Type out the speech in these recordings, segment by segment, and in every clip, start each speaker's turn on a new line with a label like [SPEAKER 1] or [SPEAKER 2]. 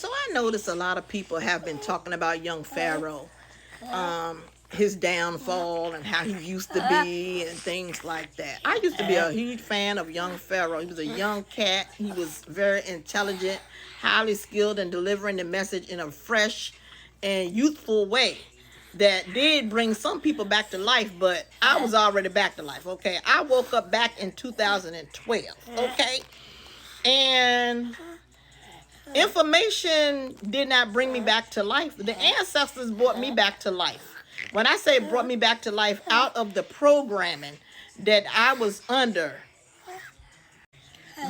[SPEAKER 1] So I noticed a lot of people have been talking about Young Pharaoh, his downfall and how he used to be and things like that. I used to be a huge fan of Young Pharaoh. He was a young cat. He was very intelligent, highly skilled in delivering the message in a fresh and youthful way that did bring some people back to life, but I was already back to life, okay? I woke up back in 2012, okay? And information did not bring me back to life. The ancestors brought me back to life. When I say brought me back to life, out of the programming that I was under,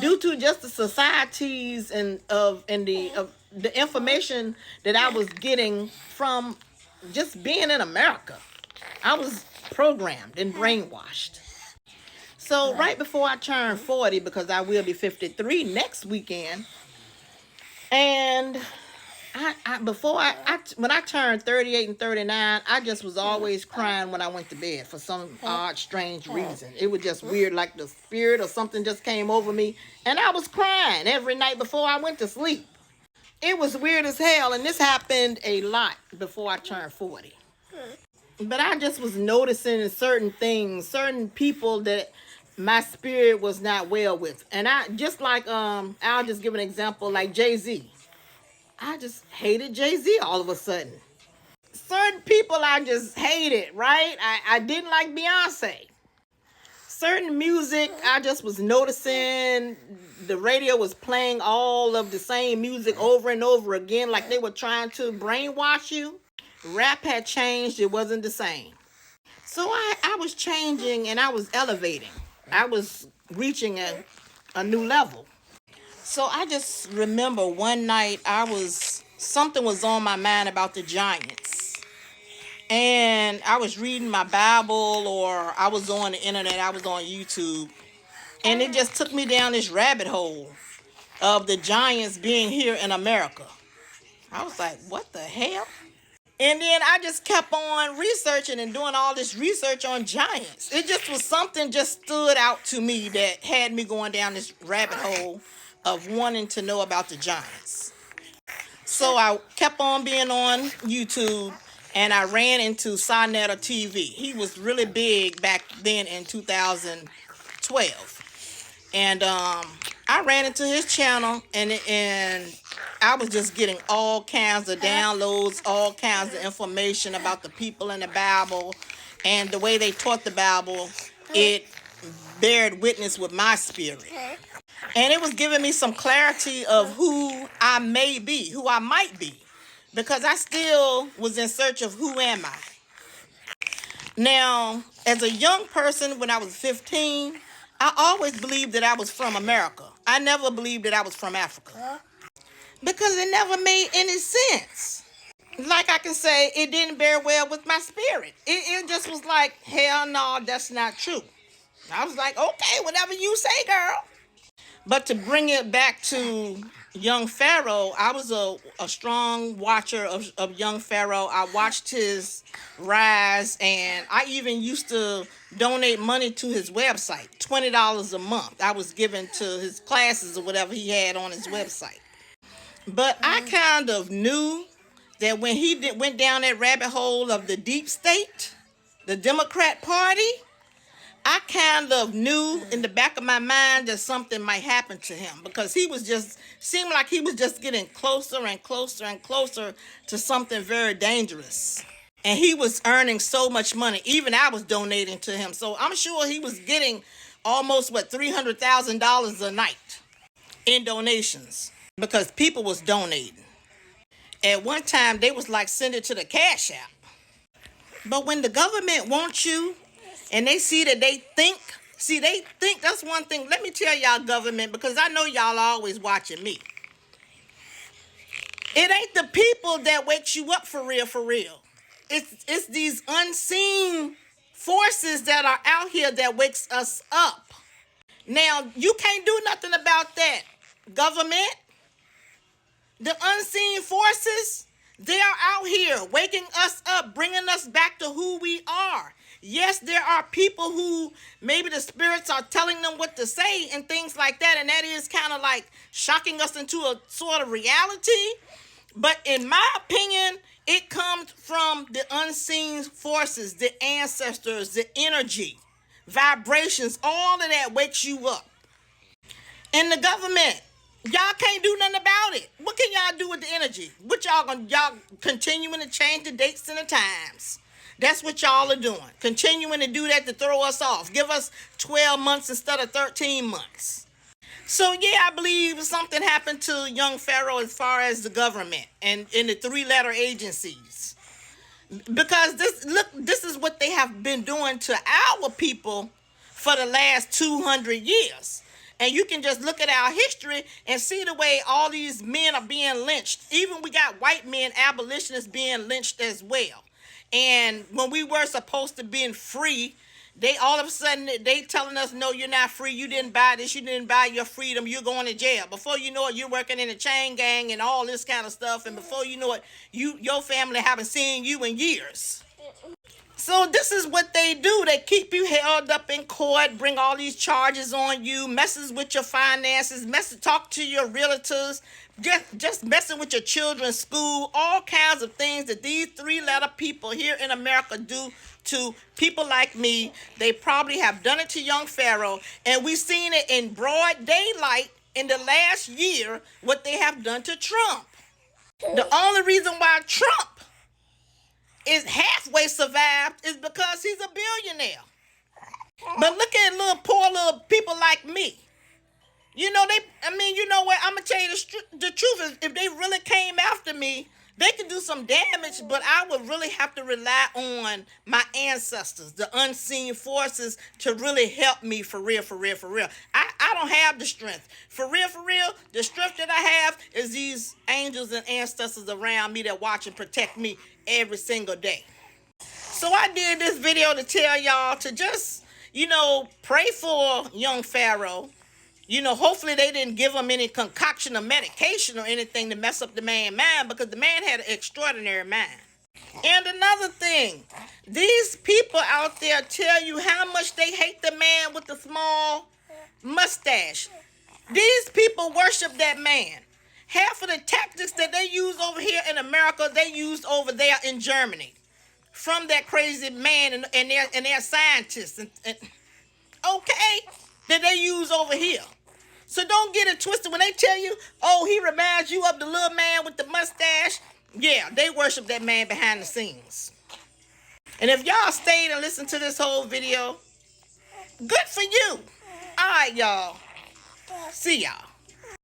[SPEAKER 1] due to just the societies and the information that I was getting from just being in America, I was programmed and brainwashed. So right before I turned 40, because I will be 53 next weekend, and when I turned 38 and 39, I just was always crying when I went to bed for some odd, strange reason. It was just weird, like the spirit or something just came over me, and I was crying every night before I went to sleep. It was weird as hell, and this happened a lot before I turned 40. But I just was noticing certain things, certain people that my spirit was not well with. And I just like, I'll just give an example, like Jay-Z. I just hated Jay-Z all of a sudden. Certain people I just hated, right? I didn't like Beyonce. Certain music, I just was noticing the radio was playing all of the same music over and over again, like they were trying to brainwash you. Rap had changed, it wasn't the same. So I was changing and I was elevating. I was reaching a new level. So I just remember one night something was on my mind about the Giants. And I was reading my Bible, or I was on the internet, I was on YouTube. And it just took me down this rabbit hole of the Giants being here in America. I was like, what the hell? And then I just kept on researching and doing all this research on giants. It just was something just stood out to me that had me going down this rabbit hole of wanting to know about the giants. So I kept on being on YouTube, and I ran into Sonetta TV. He was really big back then in 2012. And I ran into his channel, and I was just getting all kinds of downloads, all kinds of information about the people in the Bible, and the way they taught the Bible. It bared witness with my spirit. And it was giving me some clarity of who I may be, who I might be, because I still was in search of who am I. Now, as a young person, when I was 15, I always believed that I was from America. I never believed that I was from Africa, because it never made any sense. Like I can say, it didn't bear well with my spirit. It just was like, hell no, that's not true. I was like, okay, whatever you say, girl. But to bring it back to Young Pharaoh, I was a strong watcher of Young Pharaoh. I watched his rise, and I even used to donate money to his website, $20 a month. I was giving to his classes or whatever he had on his website. But I kind of knew that when he went down that rabbit hole of the deep state, the Democrat Party, I kind of knew in the back of my mind that something might happen to him, because seemed like he was just getting closer and closer and closer to something very dangerous. And he was earning so much money. Even I was donating to him. So I'm sure he was getting almost, $300,000 a night in donations, because people was donating. At one time, they was like, send it to the Cash App. But when the government wants you, and they see that they think, that's one thing. Let me tell y'all, government, because I know y'all always watching me. It ain't the people that wakes you up for real, for real. It's these unseen forces that are out here that wakes us up. Now, you can't do nothing about that, government. The unseen forces, they are out here waking us up, bringing us back to who we are. Yes, there are people who maybe the spirits are telling them what to say and things like that, and that is kind of like shocking us into a sort of reality. But in my opinion, it comes from the unseen forces, the ancestors, the energy, vibrations, all of that wakes you up. And the government, y'all can't do nothing about it. What can y'all do with the energy? What y'all continuing to change the dates and the times. That's what y'all are doing. Continuing to do that to throw us off. Give us 12 months instead of 13 months. So yeah, I believe something happened to Young Pharaoh as far as the government and in the three-letter agencies. Because this is what they have been doing to our people for the last 200 years. And you can just look at our history and see the way all these men are being lynched. Even we got white men, abolitionists, being lynched as well. And when we were supposed to be free, they all of a sudden they telling us, no, you're not free. You didn't buy this. You didn't buy your freedom. You're going to jail. Before you know it, you're working in a chain gang and all this kind of stuff. And before you know it, your family haven't seen you in years. So this is what they do. They keep you held up in court, bring all these charges on you, messes with your finances, talk to your realtors, just messing with your children's school, all kinds of things that these three-letter people here in America do to people like me. They probably have done it to Young Pharaoh, and we've seen it in broad daylight in the last year, what they have done to Trump. The only reason why Trump is halfway survived is because he's a billionaire. But look at poor little people like me. You know, you know what? I'm going to tell you the truth is, if they really came after me, they could do some damage, but I would really have to rely on my ancestors, the unseen forces, to really help me for real, for real, for real. I don't have the strength. For real, the strength that I have is these angels and ancestors around me that watch and protect me every single day. So I did this video to tell y'all to just, pray for Young Pharaoh. Hopefully they didn't give him any concoction of medication or anything to mess up the man's mind, because the man had an extraordinary mind. And another thing, these people out there tell you how much they hate the man with the small mustache. These people worship that man. Half of the tactics that they use over here in America, they used over there in Germany. From that crazy man and their scientists. Okay? That they use over here. So don't get it twisted when they tell you, oh, he reminds you of the little man with the mustache. Yeah, they worship that man behind the scenes. And if y'all stayed and listened to this whole video, good for you. All right, y'all. See y'all.